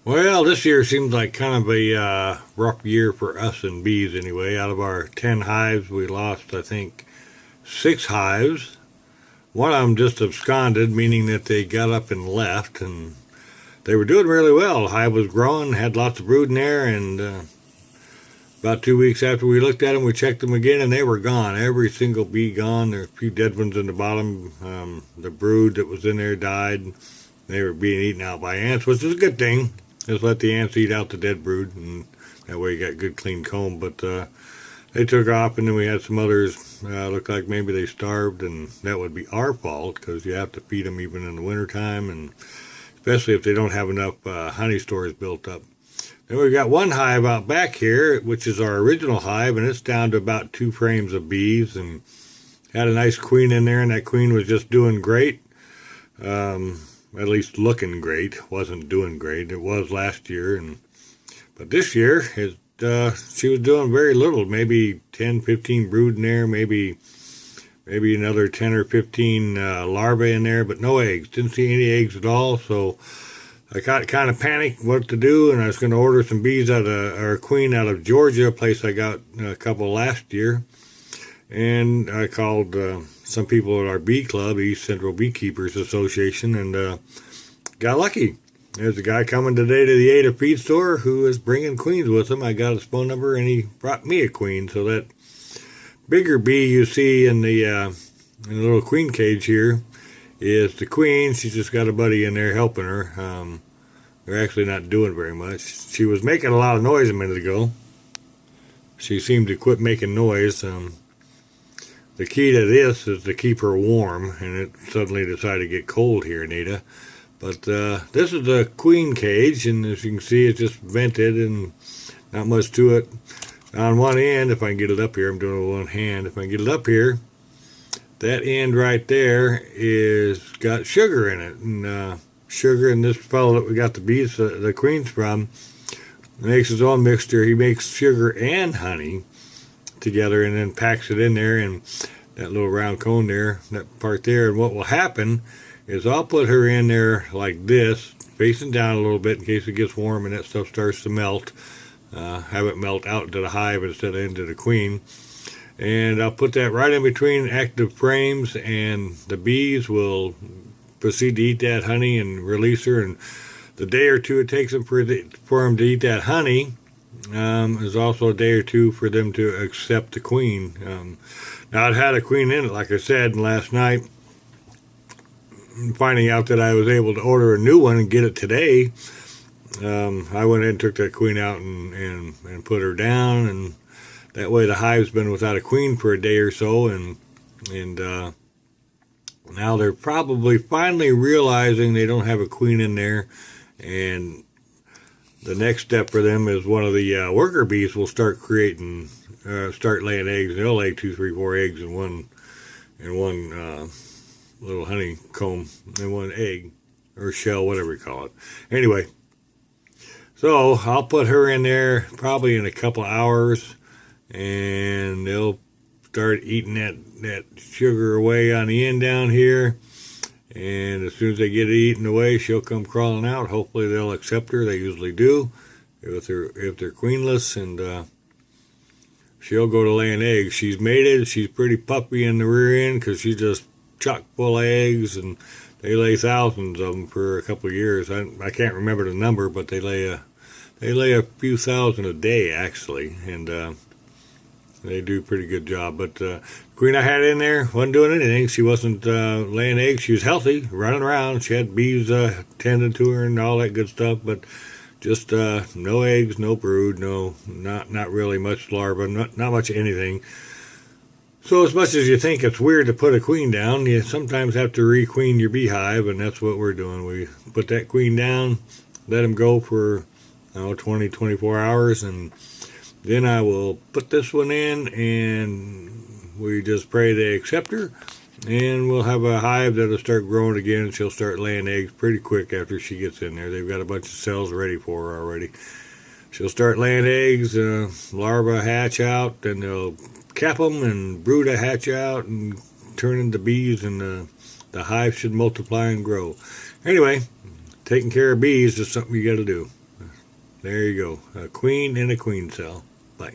Well, this year seems like kind of a rough year for us and bees anyway. Out of our 10 hives, we lost, I think, 6 hives. One of them just absconded, meaning that they got up and left, and they were doing really well. The hive was growing, had lots of brood in there, and about 2 weeks after we looked at them, we checked them again, and they were gone. Every single bee gone. There were a few dead ones in the bottom. The brood that was in there died. They were being eaten out by ants, which is a good thing. Just let the ants eat out the dead brood, and that way you got good clean comb. But they took off, and then we had some others. Looked like maybe they starved, and that would be our fault because you have to feed them even in the wintertime, and especially if they don't have enough honey stores built up. Then we've got one hive out back here, which is our original hive, and it's down to about 2 frames of bees, and had a nice queen in there, and that queen was just doing great. At least looking great. Wasn't doing great. It was last year, but this year she was doing very little. Maybe 10, 15 brood in there. Maybe another 10 or 15 larvae in there, but no eggs. Didn't see any eggs at all. So I got kind of panicked what to do, and I was going to order some bees or a queen out of Georgia, a place I got a couple last year. And I called some people at our bee club, East Central Beekeepers Association, and got lucky. There's a guy coming today to the Ada feed store who is bringing queens with him. I got his phone number, and he brought me a queen. So that bigger bee you see in the little queen cage here is the queen. She's just got a buddy in there helping her. They're actually not doing very much. She was making a lot of noise a minute ago. She seemed to quit making noise. The key to this is to keep her warm, and it suddenly decided to get cold here in Ada. But this is the queen cage, and as you can see, it's just vented and not much to it. On one end, if I can get it up here, I'm doing it with one hand. If I can get it up here, that end right there is got sugar in it. And sugar, and this fellow that we got the bees, the queens from, makes his own mixture. He makes sugar and honey together and then packs it in there in that little round cone there, that part there. And what will happen is I'll put her in there like this, facing down a little bit in case it gets warm and that stuff starts to melt. Have it melt out into the hive instead of into the queen. And I'll put that right in between active frames, and the bees will proceed to eat that honey and release her. And the day or two it takes them for them to eat that honey, is also a day or two for them to accept the queen. Now, I'd had a queen in it, like I said, and last night, finding out that I was able to order a new one and get it today, I went in and took that queen out and put her down, and that way the hive's been without a queen for a day or so, and now they're probably finally realizing they don't have a queen in there, and the next step for them is one of the worker bees will start start laying eggs. They'll lay 2, 3, 4 eggs in one little honeycomb, in one egg or shell, whatever you call it. Anyway, so I'll put her in there probably in a couple hours, and they'll start eating that sugar away on the end down here. And as soon as they get it eaten away, she'll come crawling out. Hopefully they'll accept her. They usually do if they're queenless, and she'll go to laying eggs. She's mated. She's pretty puppy in the rear end because she's just chock full of eggs, and they lay thousands of them for a couple of years. I can't remember the number, but they lay a few thousand a day actually, and they do a pretty good job. But queen I had in there wasn't doing anything. She wasn't laying eggs. She was healthy, running around. She had bees tending to her and all that good stuff, but just no eggs, no brood, not really much larva, not much anything. So as much as you think it's weird to put a queen down, you sometimes have to requeen your beehive, and that's what we're doing. We put that queen down, let them go for 20, 24 hours, and then I will put this one in, and we just pray they accept her, and we'll have a hive that'll start growing again. She'll start laying eggs pretty quick after she gets in there. They've got a bunch of cells ready for her already. She'll start laying eggs, larvae hatch out, then they'll cap them, and brood hatch out and turn into bees, and the hive should multiply and grow. Anyway, taking care of bees is something you got to do. There you go. A queen in a queen cell. Bye.